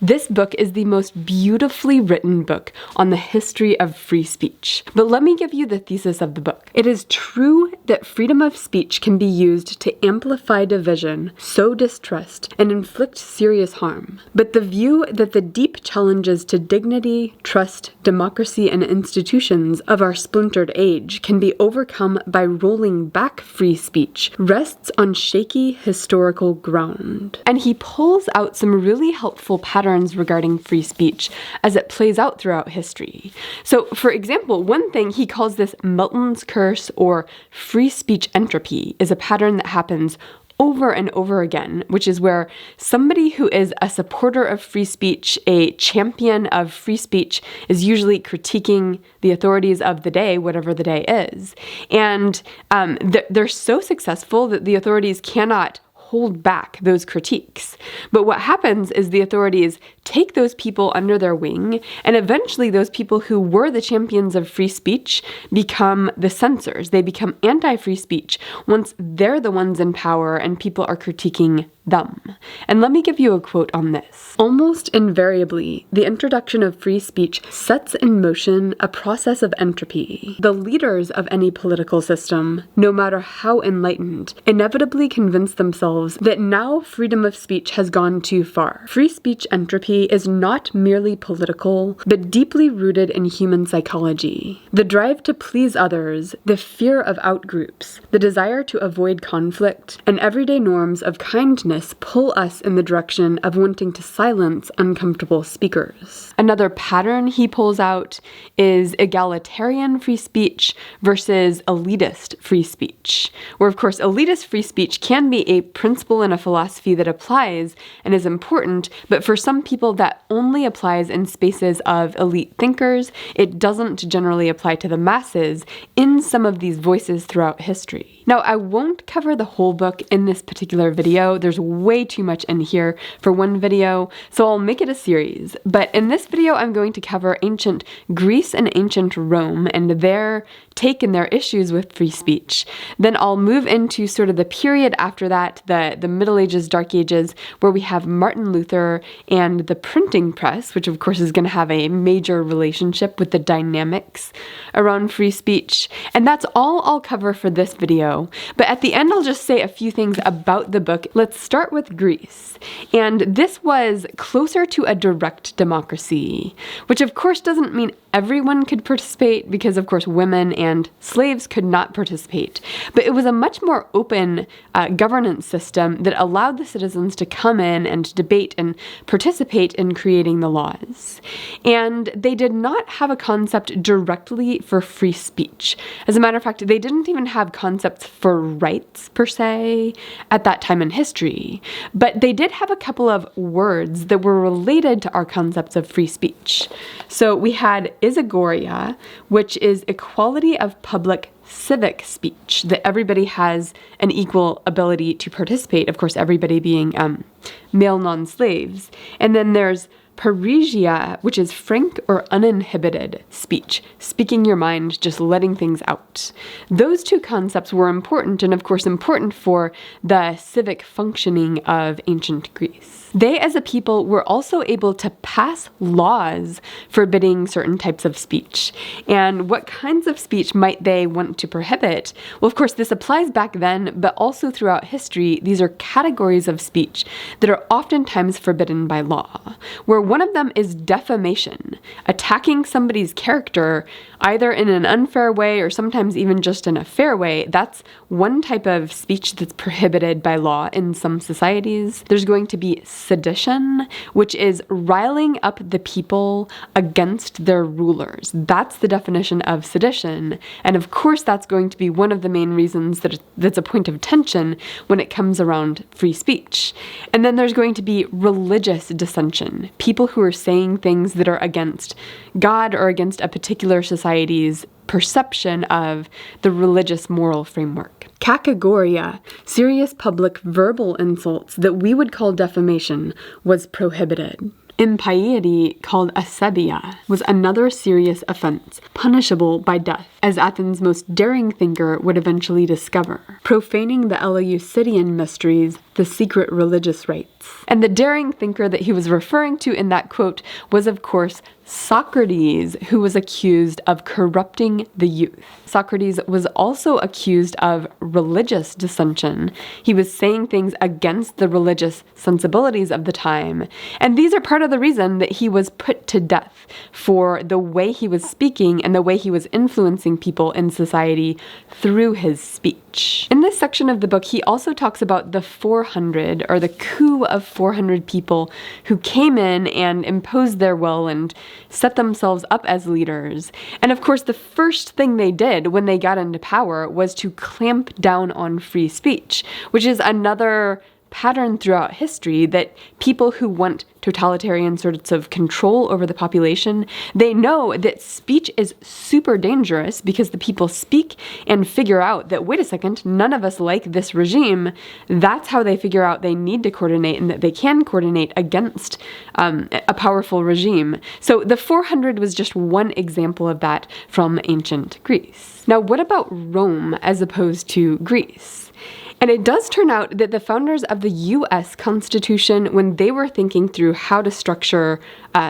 This book is the most beautifully written book on the history of free speech. But let me give you the thesis of the book. It is true that freedom of speech can be used to amplify division, sow distrust, and inflict serious harm. But the view that the deep challenges to dignity, trust, democracy, and institutions of our splintered age can be overcome by rolling back free speech rests on shaky historical ground. And he pulls out some really helpful patterns regarding free speech as it plays out throughout history. So, for example, one thing he calls this Milton's curse or free speech entropy is a pattern that happens over and over again, which is where somebody who is a supporter of free speech, a champion of free speech, is usually critiquing the authorities of the day, whatever the day is. And they're so successful that the authorities cannot hold back those critiques. But what happens is the authorities take those people under their wing, and eventually those people who were the champions of free speech become the censors. They become anti-free speech once they're the ones in power and people are critiquing them. And let me give you a quote on this. Almost invariably, the introduction of free speech sets in motion a process of entropy. The leaders of any political system, no matter how enlightened, inevitably convince themselves that now freedom of speech has gone too far. Free speech entropy is not merely political, but deeply rooted in human psychology. The drive to please others, the fear of outgroups, the desire to avoid conflict, and everyday norms of kindness pull us in the direction of wanting to silence uncomfortable speakers. Another pattern he pulls out is egalitarian free speech versus elitist free speech, where of course elitist free speech can be a principle and a philosophy that applies and is important, but for some people that only applies in spaces of elite thinkers. It doesn't generally apply to the masses in some of these voices throughout history. Now, I won't cover the whole book in this particular video. There's way too much in here for one video, so I'll make it a series. But in this video, I'm going to cover ancient Greece and ancient Rome and their take and their issues with free speech. Then I'll move into sort of the period after that, the Middle Ages, Dark Ages, where we have Martin Luther and the printing press, which of course is going to have a major relationship with the dynamics around free speech. And that's all I'll cover for this video. But at the end, I'll just say a few things about the book. Let's start with Greece. And this was closer to a direct democracy, which of course doesn't mean everyone could participate because of course women and slaves could not participate. But it was a much more open governance system that allowed the citizens to come in and debate and participate in creating the laws. And they did not have a concept directly for free speech. As a matter of fact, they didn't even have concepts for rights per se at that time in history. But they did have a couple of words that were related to our concepts of free speech. So we had isagoria, which is equality of public civic speech, that everybody has an equal ability to participate, of course, everybody being male non-slaves. And then there's Parrhesia, which is frank or uninhibited speech, speaking your mind, just letting things out. Those two concepts were important, and of course important for the civic functioning of ancient Greece. They, as a people, were also able to pass laws forbidding certain types of speech. And what kinds of speech might they want to prohibit? Well, of course, this applies back then, but also throughout history. These are categories of speech that are oftentimes forbidden by law, where one of them is defamation, attacking somebody's character either in an unfair way or sometimes even just in a fair way. That's one type of speech that's prohibited by law in some societies. There's going to be sedition, which is riling up the people against their rulers. That's the definition of sedition. And of course, that's going to be one of the main reasons that's a point of tension when it comes around free speech. And then there's going to be religious dissension, people who are saying things that are against God or against a particular society's perception of the religious moral framework. Categoria, serious public verbal insults that we would call defamation, was prohibited. Impiety, called asebia, was another serious offense, punishable by death. as Athens' most daring thinker would eventually discover, profaning the Eleusinian mysteries, the secret religious rites. And the daring thinker that he was referring to in that quote was, of course, Socrates, who was accused of corrupting the youth. Socrates was also accused of religious dissension. He was saying things against the religious sensibilities of the time. And these are part of the reason that he was put to death for the way he was speaking and the way he was influencing people in society through his speech. In this section of the book, he also talks about the 400, or the coup of 400 people who came in and imposed their will and set themselves up as leaders. And of course, the first thing they did when they got into power was to clamp down on free speech, which is another pattern throughout history that people who want totalitarian sorts of control over the population, they know that speech is super dangerous because the people speak and figure out that, wait a second, none of us like this regime. That's how they figure out they need to coordinate and that they can coordinate against a powerful regime. So the 400 was just one example of that from ancient Greece. Now, what about Rome as opposed to Greece? And it does turn out that the founders of the U.S. Constitution, when they were thinking through how to structure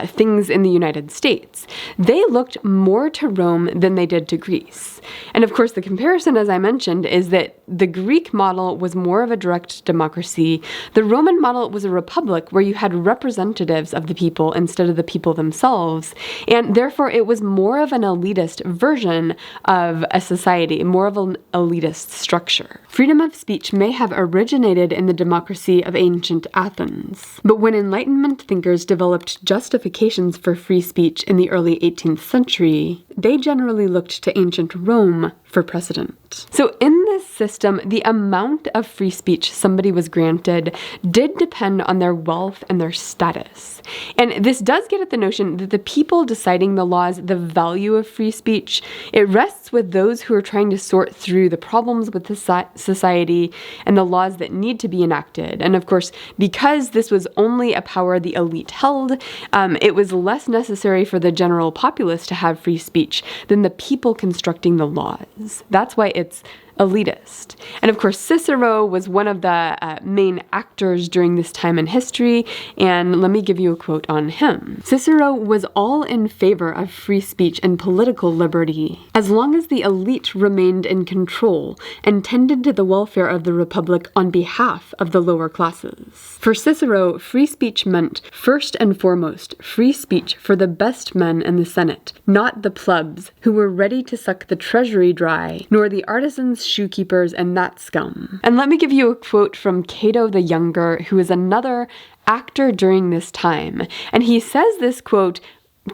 things in the United States, they looked more to Rome than they did to Greece. And of course, the comparison, as I mentioned, is that the Greek model was more of a direct democracy. The Roman model was a republic where you had representatives of the people instead of the people themselves. And therefore, it was more of an elitist version of a society, more of an elitist structure. Freedom of speech may have originated in the democracy of ancient Athens. But when Enlightenment thinkers developed justifications for free speech in the early 18th century, they generally looked to ancient Rome for precedent. So in this system, the amount of free speech somebody was granted did depend on their wealth and their status. And this does get at the notion that the people deciding the laws, the value of free speech, it rests with those who are trying to sort through the problems with the society and the laws that need to be enacted. And of course, because this was only a power the elite held, it was less necessary for the general populace to have free speech than the people constructing the laws. That's why it's elitist. And of course, Cicero was one of the main actors during this time in history, and let me give you a quote on him. Cicero was all in favor of free speech and political liberty, as long as the elite remained in control and tended to the welfare of the republic on behalf of the lower classes. For Cicero, free speech meant, first and foremost, free speech for the best men in the Senate, not the plebs, who were ready to suck the treasury dry, nor the artisans, shoekeepers, and that scum. And let me give you a quote from Cato the Younger, who is another actor during this time. And he says this quote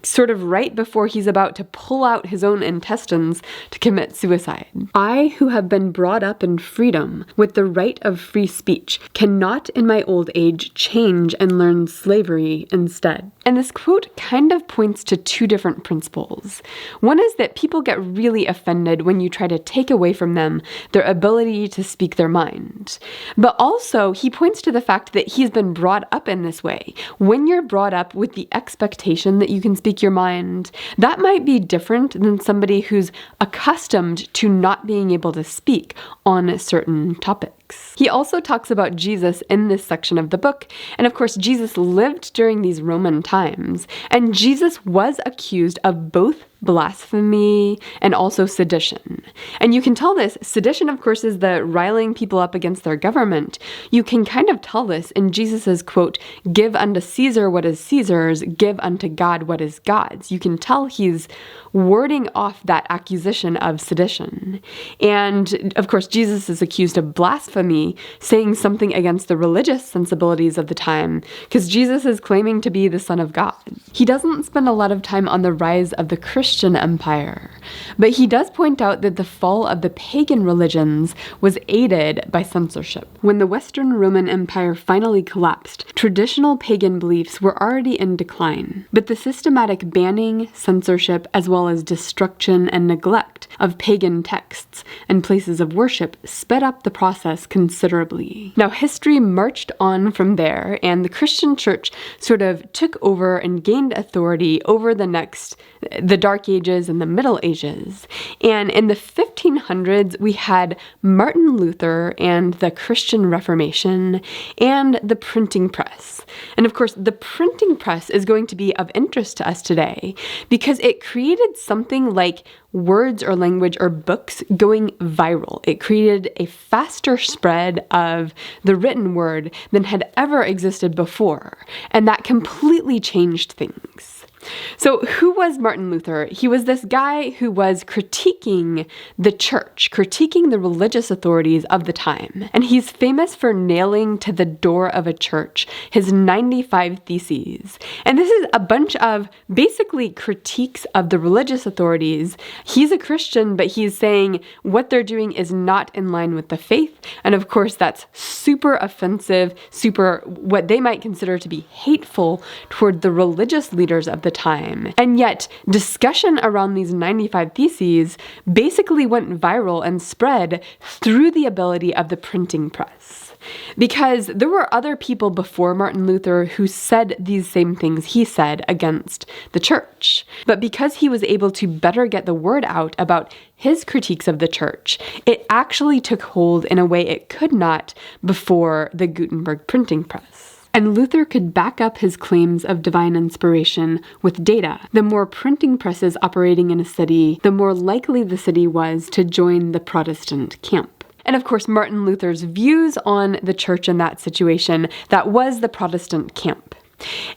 sort of right before he's about to pull out his own intestines to commit suicide. I, who have been brought up in freedom with the right of free speech, cannot in my old age change and learn slavery instead. And this quote kind of points to two different principles. One is that people get really offended when you try to take away from them their ability to speak their mind. But also, he points to the fact that he's been brought up in this way. When you're brought up with the expectation that you can speak your mind, that might be different than somebody who's accustomed to not being able to speak on certain topics. He also talks about Jesus in this section of the book, and of course Jesus lived during these Roman times, and Jesus was accused of both blasphemy and also sedition. And you can tell this. Sedition, of course, is the riling people up against their government. You can kind of tell this in Jesus's quote, "Give unto Caesar what is Caesar's, give unto God what is God's." You can tell he's warding off that accusation of sedition. And of course, Jesus is accused of blasphemy, saying something against the religious sensibilities of the time, because Jesus is claiming to be the Son of God. He doesn't spend a lot of time on the rise of the Christian empire, but he does point out that the fall of the pagan religions was aided by censorship. When the Western Roman Empire finally collapsed, traditional pagan beliefs were already in decline, but the systematic banning, censorship, as well as destruction and neglect of pagan texts and places of worship sped up the process press considerably. Now, history marched on from there, and the Christian church sort of took over and gained authority over the Dark Ages and the Middle Ages. And in the 1500s, we had Martin Luther and the Christian Reformation and the printing press. And of course, the printing press is going to be of interest to us today because it created something like words or language or books going viral. It created a faster spread of the written word than had ever existed before, and that completely changed things. So who was Martin Luther? He was this guy who was critiquing the church, critiquing the religious authorities of the time. And he's famous for nailing to the door of a church his 95 Theses. And this is a bunch of basically critiques of the religious authorities. He's a Christian, but he's saying what they're doing is not in line with the faith. And of course, that's super offensive, super what they might consider to be hateful toward the religious leaders of the time. And yet, discussion around these 95 Theses basically went viral and spread through the ability of the printing press. Because there were other people before Martin Luther who said these same things he said against the church. But because he was able to better get the word out about his critiques of the church, it actually took hold in a way it could not before the Gutenberg printing press. And Luther could back up his claims of divine inspiration with data. The more printing presses operating in a city, the more likely the city was to join the Protestant camp. And of course, Martin Luther's views on the church in that situation, that was the Protestant camp.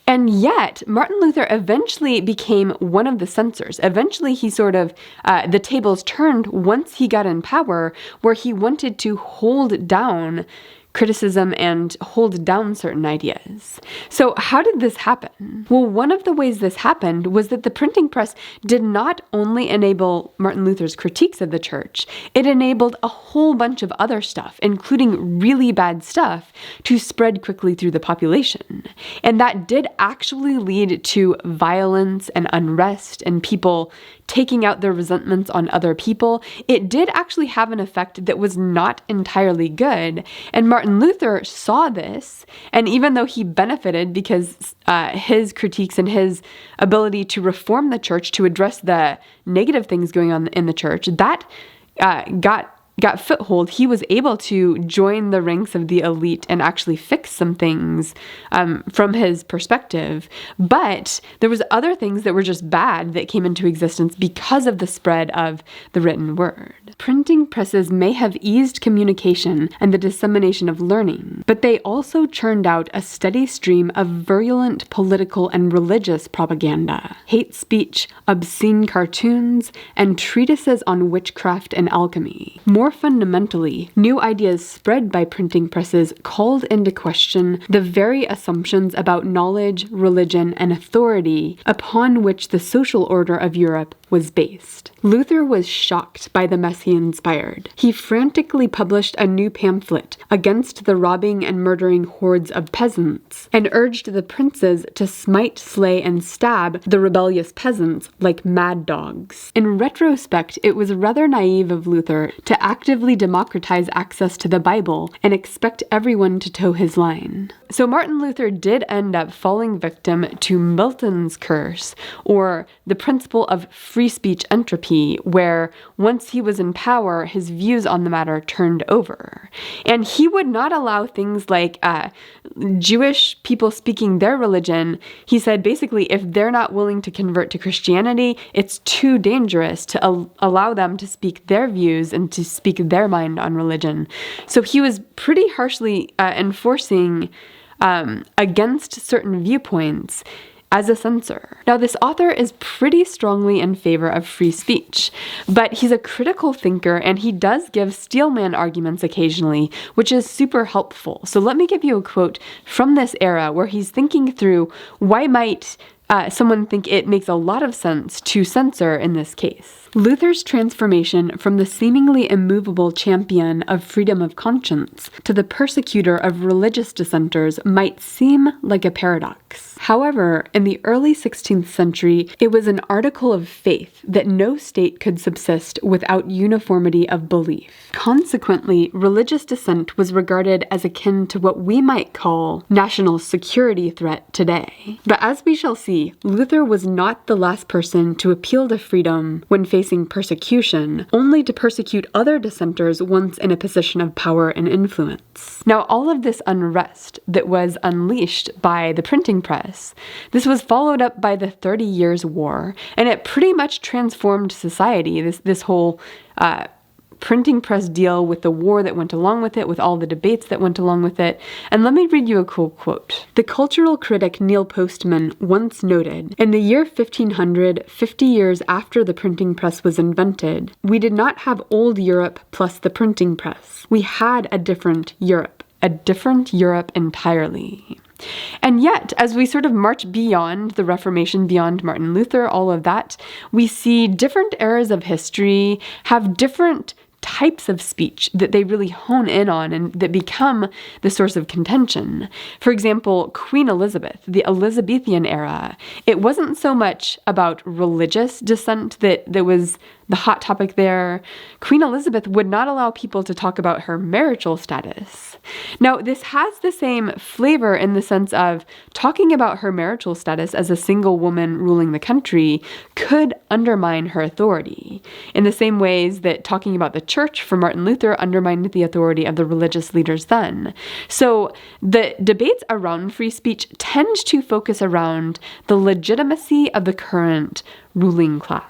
And yet, Martin Luther eventually became one of the censors. Eventually, he the tables turned once he got in power, where he wanted to hold down criticism and hold down certain ideas. So how did this happen? Well, one of the ways this happened was that the printing press did not only enable Martin Luther's critiques of the church, it enabled a whole bunch of other stuff, including really bad stuff, to spread quickly through the population. And that did actually lead to violence and unrest and people taking out their resentments on other people. It did actually have an effect that was not entirely good. And Martin Luther saw this, and even though he benefited because his critiques and his ability to reform the church, to address the negative things going on in the church, that got foothold, he was able to join the ranks of the elite and actually fix some things from his perspective. But there was other things that were just bad that came into existence because of the spread of the written word. Printing presses may have eased communication and the dissemination of learning, but they also churned out a steady stream of virulent political and religious propaganda, hate speech, obscene cartoons, and treatises on witchcraft and alchemy. More fundamentally, new ideas spread by printing presses called into question the very assumptions about knowledge, religion, and authority upon which the social order of Europe was based. Luther was shocked by the mess he inspired. He frantically published a new pamphlet against the robbing and murdering hordes of peasants, and urged the princes to smite, slay, and stab the rebellious peasants like mad dogs. In retrospect, it was rather naive of Luther to actively democratize access to the Bible and expect everyone to toe his line. So Martin Luther did end up falling victim to Milton's curse, or the principle of free speech entropy, where once he was in power, his views on the matter turned over. And he would not allow things like Jewish people speaking their religion. He said basically if they're not willing to convert to Christianity, it's too dangerous to allow them to speak their views and to speak their mind on religion. So he was pretty harshly enforcing against certain viewpoints as a censor. Now, this author is pretty strongly in favor of free speech, but he's a critical thinker and he does give steelman arguments occasionally, which is super helpful. So let me give you a quote from this era where he's thinking through why might someone think it makes a lot of sense to censor in this case. Luther's transformation from the seemingly immovable champion of freedom of conscience to the persecutor of religious dissenters might seem like a paradox. However, in the early 16th century, it was an article of faith that no state could subsist without uniformity of belief. Consequently, religious dissent was regarded as akin to what we might call national security threat today. But as we shall see, Luther was not the last person to appeal to freedom when facing persecution, only to persecute other dissenters once in a position of power and influence. Now, all of this unrest that was unleashed by the printing press, this was followed up by the 30 Years' War, and it pretty much transformed society, this whole printing press deal with the war that went along with it, with all the debates that went along with it. And let me read you a cool quote. The cultural critic Neil Postman once noted, "In the year 1500, 50 years after the printing press was invented, we did not have old Europe plus the printing press. We had a different Europe entirely." And yet, as we sort of march beyond the Reformation, beyond Martin Luther, all of that, we see different eras of history have different types of speech that they really hone in on and that become the source of contention. For example, Queen Elizabeth, the Elizabethan era, it wasn't so much about religious dissent that was the hot topic there. Queen Elizabeth would not allow people to talk about her marital status. Now, this has the same flavor in the sense of talking about her marital status as a single woman ruling the country could undermine her authority, in the same ways that talking about the church for Martin Luther undermined the authority of the religious leaders then. So the debates around free speech tend to focus around the legitimacy of the current ruling class.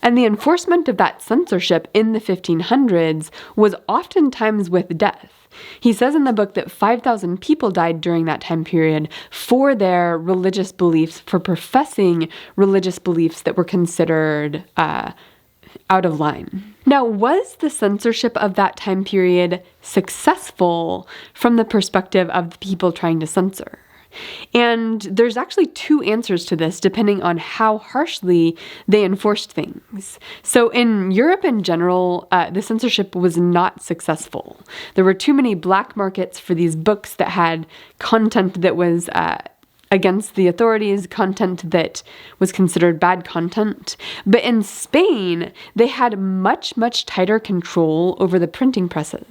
And the enforcement of that censorship in the 1500s was oftentimes with death. He says in the book that 5,000 people died during that time period for their religious beliefs, for professing religious beliefs that were considered out of line. Now, was the censorship of that time period successful from the perspective of the people trying to censor? And there's actually two answers to this, depending on how harshly they enforced things. So in Europe in general, the censorship was not successful. There were too many black markets for these books that had content that was against the authorities, content that was considered bad content. But in Spain, they had much, much tighter control over the printing presses.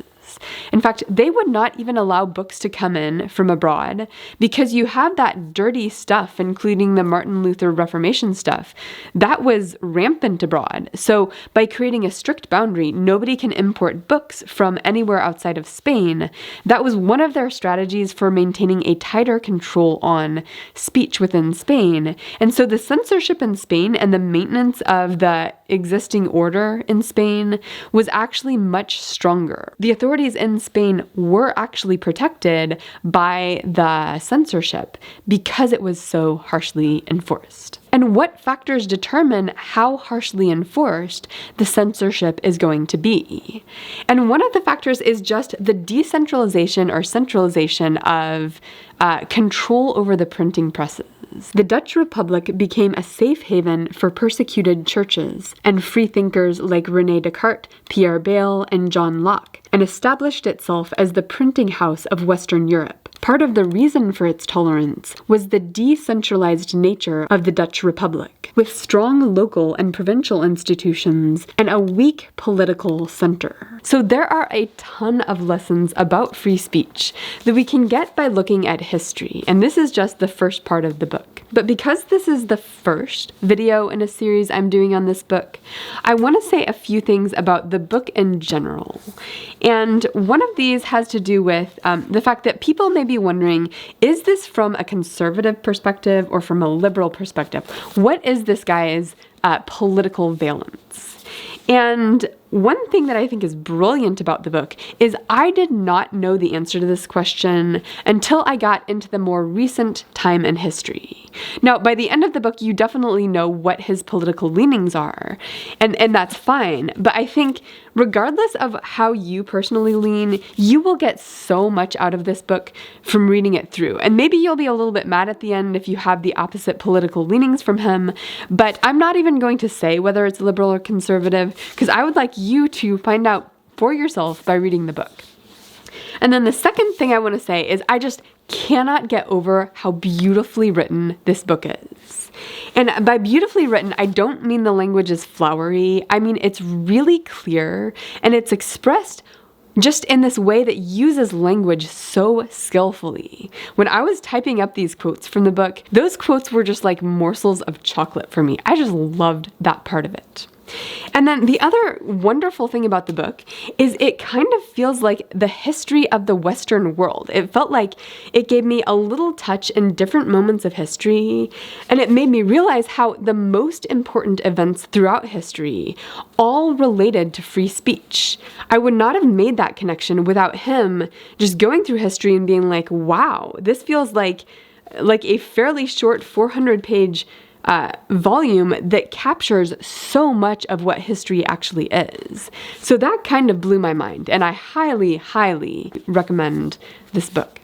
In fact, they would not even allow books to come in from abroad because you have that dirty stuff, including the Martin Luther Reformation stuff, that was rampant abroad. So by creating a strict boundary, nobody can import books from anywhere outside of Spain. That was one of their strategies for maintaining a tighter control on speech within Spain. And so the censorship in Spain and the maintenance of the existing order in Spain was actually much stronger. The authorities in Spain were actually protected by the censorship because it was so harshly enforced. And what factors determine how harshly enforced the censorship is going to be? And one of the factors is just the decentralization or centralization of control over the printing presses. The Dutch Republic became a safe haven for persecuted churches and freethinkers like René Descartes, Pierre Bayle, and John Locke, and established itself as the printing house of Western Europe. Part of the reason for its tolerance was the decentralized nature of the Dutch Republic, with strong local and provincial institutions and a weak political center. So there are a ton of lessons about free speech that we can get by looking at history, and this is just the first part of the book. But because this is the first video in a series I'm doing on this book, I want to say a few things about the book in general. And one of these has to do with the fact that people may be wondering, is this from a conservative perspective or from a liberal perspective? What is this guy's political valence? And one thing that I think is brilliant about the book is I did not know the answer to this question until I got into the more recent time in history. Now, by the end of the book, you definitely know what his political leanings are, and that's fine. But I think regardless of how you personally lean, you will get so much out of this book from reading it through. And maybe you'll be a little bit mad at the end if you have the opposite political leanings from him, but I'm not even going to say whether it's liberal or conservative, because I would like you to find out for yourself by reading the book. And then the second thing I want to say is I just cannot get over how beautifully written this book is. And by beautifully written, I don't mean the language is flowery. I mean it's really clear and it's expressed just in this way that uses language so skillfully. When I was typing up these quotes from the book, those quotes were just like morsels of chocolate for me. I just loved that part of it. And then the other wonderful thing about the book is it kind of feels like the history of the Western world. It felt like it gave me a little touch in different moments of history, and it made me realize how the most important events throughout history all related to free speech. I would not have made that connection without him just going through history and being like, wow, this feels like a fairly short 400-page volume that captures so much of what history actually is. So that kind of blew my mind, and I highly, highly recommend this book.